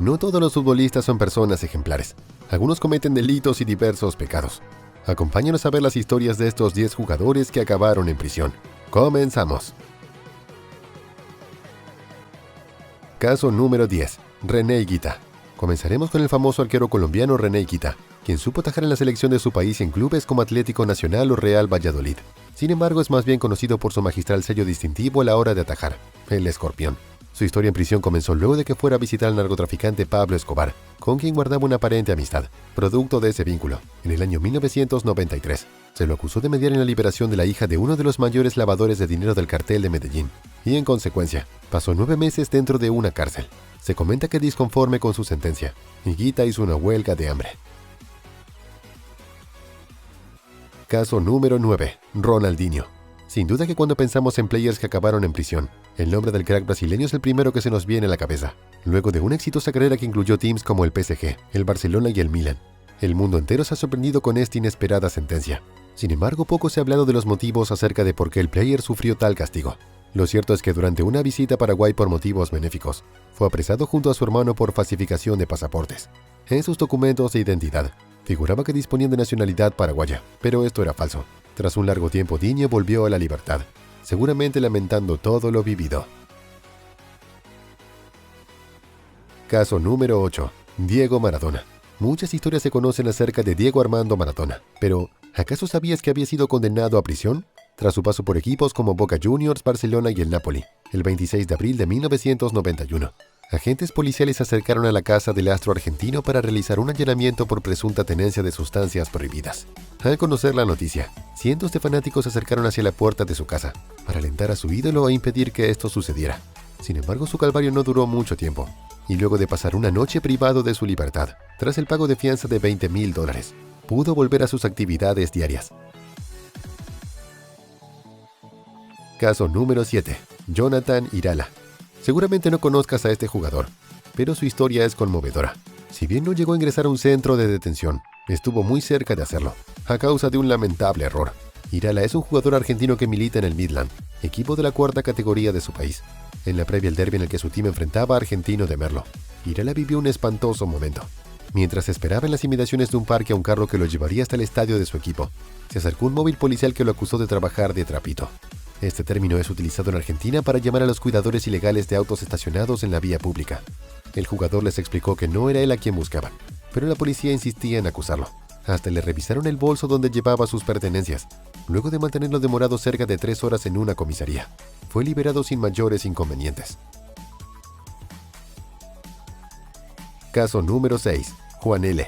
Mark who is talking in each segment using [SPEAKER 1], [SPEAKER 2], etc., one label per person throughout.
[SPEAKER 1] No todos los futbolistas son personas ejemplares. Algunos cometen delitos y diversos pecados. Acompáñanos a ver las historias de estos 10 jugadores que acabaron en prisión. ¡Comenzamos! Caso número 10. René Higuita. Comenzaremos con el famoso arquero colombiano René Higuita, quien supo atajar en la selección de su país en clubes como Atlético Nacional o Real Valladolid. Sin embargo, es más bien conocido por su magistral sello distintivo a la hora de atajar, el escorpión. Su historia en prisión comenzó luego de que fuera a visitar al narcotraficante Pablo Escobar, con quien guardaba una aparente amistad. Producto de ese vínculo, en el año 1993, se lo acusó de mediar en la liberación de la hija de uno de los mayores lavadores de dinero del cartel de Medellín, y en consecuencia, pasó 9 meses dentro de una cárcel. Se comenta que disconforme con su sentencia, Higuita hizo una huelga de hambre. Caso número 9. Ronaldinho. Sin duda que cuando pensamos en players que acabaron en prisión, el nombre del crack brasileño es el primero que se nos viene a la cabeza. Luego de una exitosa carrera que incluyó teams como el PSG, el Barcelona y el Milan, el mundo entero se ha sorprendido con esta inesperada sentencia. Sin embargo, poco se ha hablado de los motivos acerca de por qué el player sufrió tal castigo. Lo cierto es que durante una visita a Paraguay por motivos benéficos, fue apresado junto a su hermano por falsificación de pasaportes. En sus documentos de identidad, figuraba que disponían de nacionalidad paraguaya, pero esto era falso. Tras un largo tiempo, Diño volvió a la libertad, seguramente lamentando todo lo vivido. Caso número 8. Diego Maradona. Muchas historias se conocen acerca de Diego Armando Maradona, pero ¿acaso sabías que había sido condenado a prisión? Tras su paso por equipos como Boca Juniors, Barcelona y el Napoli, el 26 de abril de 1991. Agentes policiales se acercaron a la casa del astro argentino para realizar un allanamiento por presunta tenencia de sustancias prohibidas. Al conocer la noticia, cientos de fanáticos se acercaron hacia la puerta de su casa para alentar a su ídolo e impedir que esto sucediera. Sin embargo, su calvario no duró mucho tiempo, y luego de pasar una noche privado de su libertad, tras el pago de fianza de $20.000, pudo volver a sus actividades diarias. Caso número 7. Jonathan Irala. Seguramente no conozcas a este jugador, pero su historia es conmovedora. Si bien no llegó a ingresar a un centro de detención, estuvo muy cerca de hacerlo, a causa de un lamentable error. Irala es un jugador argentino que milita en el Midland, equipo de la 4ª categoría de su país. En la previa al derbi en el que su team enfrentaba a Argentino de Merlo, Irala vivió un espantoso momento. Mientras esperaba en las inmediaciones de un parque a un carro que lo llevaría hasta el estadio de su equipo, se acercó un móvil policial que lo acusó de trabajar de trapito. Este término es utilizado en Argentina para llamar a los cuidadores ilegales de autos estacionados en la vía pública. El jugador les explicó que no era él a quien buscaban, pero la policía insistía en acusarlo. Hasta le revisaron el bolso donde llevaba sus pertenencias, luego de mantenerlo demorado cerca de 3 horas en una comisaría. Fue liberado sin mayores inconvenientes. Caso número 6. Juan L.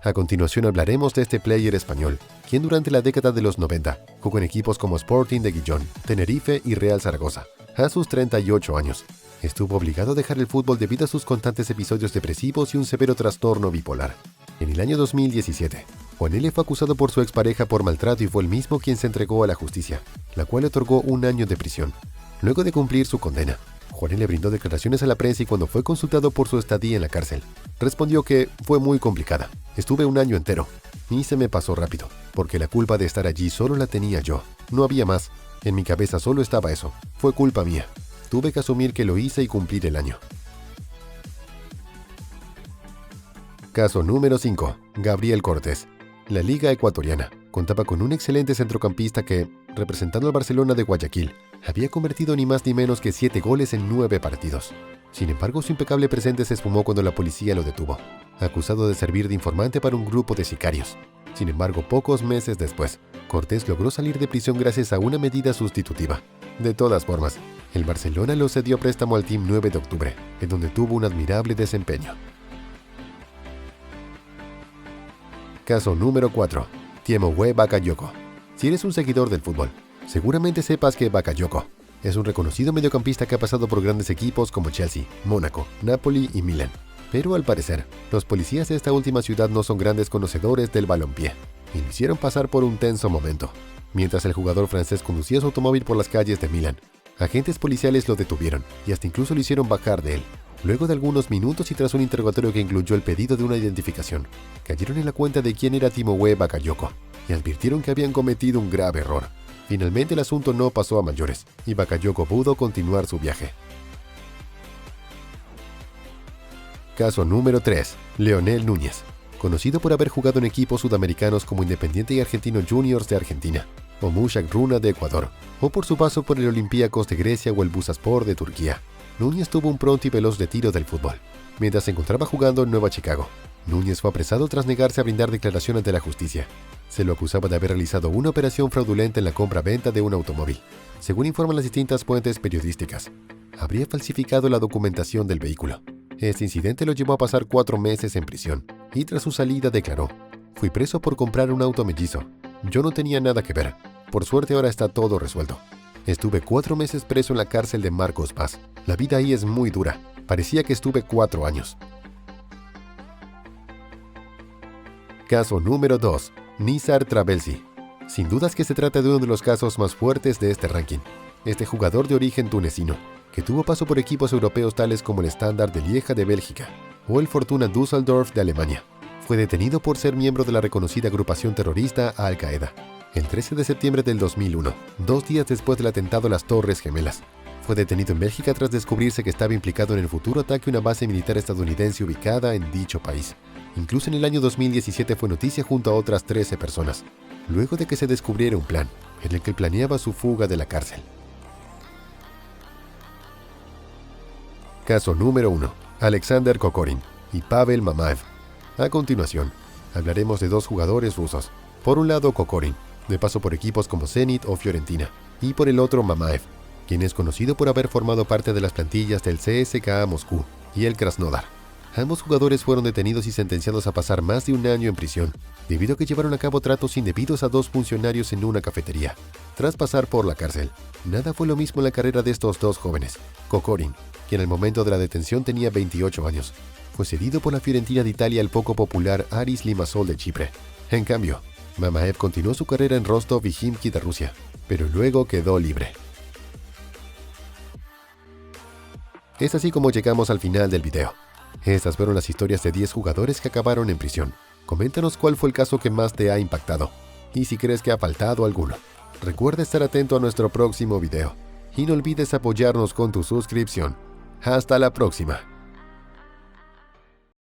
[SPEAKER 1] A continuación hablaremos de este player español, quien durante la década de los 90 jugó en equipos como Sporting de Gijón, Tenerife y Real Zaragoza. A sus 38 años, estuvo obligado a dejar el fútbol debido a sus constantes episodios depresivos y un severo trastorno bipolar. En el año 2017, Juan L. fue acusado por su expareja por maltrato y fue el mismo quien se entregó a la justicia, la cual le otorgó 1 año de prisión. Luego de cumplir su condena, Juan L. brindó declaraciones a la prensa y cuando fue consultado por su estadía en la cárcel, respondió que fue muy complicada. Estuve 1 año entero y se me pasó rápido, porque la culpa de estar allí solo la tenía yo. No había más. En mi cabeza solo estaba eso. Fue culpa mía. Tuve que asumir que lo hice y cumplir el año. Caso número 5. Gabriel Cortés. La Liga Ecuatoriana contaba con un excelente centrocampista que, representando al Barcelona de Guayaquil, había convertido ni más ni menos que 7 goles en 9 partidos. Sin embargo, su impecable presente se esfumó cuando la policía lo detuvo, acusado de servir de informante para un grupo de sicarios. Sin embargo, pocos meses después, Cortés logró salir de prisión gracias a una medida sustitutiva. De todas formas, el Barcelona lo cedió a préstamo al Team 9 de octubre, en donde tuvo un admirable desempeño. Caso número 4. Timofey Bakayoko. Si eres un seguidor del fútbol, seguramente sepas que Bakayoko es un reconocido mediocampista que ha pasado por grandes equipos como Chelsea, Mónaco, Napoli y Milan. Pero al parecer, los policías de esta última ciudad no son grandes conocedores del balompié y lo hicieron pasar por un tenso momento. Mientras el jugador francés conducía su automóvil por las calles de Milán, agentes policiales lo detuvieron y hasta incluso lo hicieron bajar de él. Luego de algunos minutos y tras un interrogatorio que incluyó el pedido de una identificación, cayeron en la cuenta de quién era Timofey Bakayoko y advirtieron que habían cometido un grave error. Finalmente el asunto no pasó a mayores y Bakayoko pudo continuar su viaje. Caso número 3. Leonel Núñez. Conocido por haber jugado en equipos sudamericanos como Independiente y Argentino Juniors de Argentina, o Mushak Runa de Ecuador, o por su paso por el Olympiacos de Grecia o el Bursaspor de Turquía. Núñez tuvo un pronto y veloz retiro del fútbol, mientras se encontraba jugando en Nueva Chicago. Núñez fue apresado tras negarse a brindar declaración ante la justicia. Se lo acusaba de haber realizado una operación fraudulenta en la compra-venta de un automóvil. Según informan las distintas fuentes periodísticas, habría falsificado la documentación del vehículo. Este incidente lo llevó a pasar 4 meses en prisión, y tras su salida declaró: «Fui preso por comprar un auto mellizo. Yo no tenía nada que ver. Por suerte ahora está todo resuelto. Estuve 4 meses preso en la cárcel de Marcos Paz. La vida ahí es muy dura. Parecía que estuve 4 años». Caso número 2. Nizar Trabelsi. Sin dudas que se trata de uno de los casos más fuertes de este ranking. Este jugador de origen tunecino, que tuvo paso por equipos europeos tales como el Standard de Lieja de Bélgica o el Fortuna Düsseldorf de Alemania, fue detenido por ser miembro de la reconocida agrupación terrorista Al-Qaeda. El 13 de septiembre del 2001, 2 días después del atentado a las Torres Gemelas, fue detenido en Bélgica tras descubrirse que estaba implicado en el futuro ataque a una base militar estadounidense ubicada en dicho país. Incluso en el año 2017 fue noticia junto a otras 13 personas, luego de que se descubriera un plan en el que planeaba su fuga de la cárcel. Caso número 1. Alexander Kokorin y Pavel Mamaev. A continuación, hablaremos de 2 jugadores rusos. Por un lado, Kokorin, de paso por equipos como Zenit o Fiorentina, y por el otro Mamaev, quien es conocido por haber formado parte de las plantillas del CSKA Moscú y el Krasnodar. Ambos jugadores fueron detenidos y sentenciados a pasar más de 1 año en prisión, debido a que llevaron a cabo tratos indebidos a 2 funcionarios en una cafetería. Tras pasar por la cárcel, nada fue lo mismo en la carrera de estos 2 jóvenes. Kokorin, quien al momento de la detención tenía 28 años, fue cedido por la Fiorentina de Italia al poco popular Aris Limassol de Chipre. En cambio, Mamaev continuó su carrera en Rostov y Khimki de Rusia, pero luego quedó libre. Es así como llegamos al final del video. Estas fueron las historias de 10 jugadores que acabaron en prisión. Coméntanos cuál fue el caso que más te ha impactado, y si crees que ha faltado alguno. Recuerda estar atento a nuestro próximo video, y no olvides apoyarnos con tu suscripción. ¡Hasta la próxima!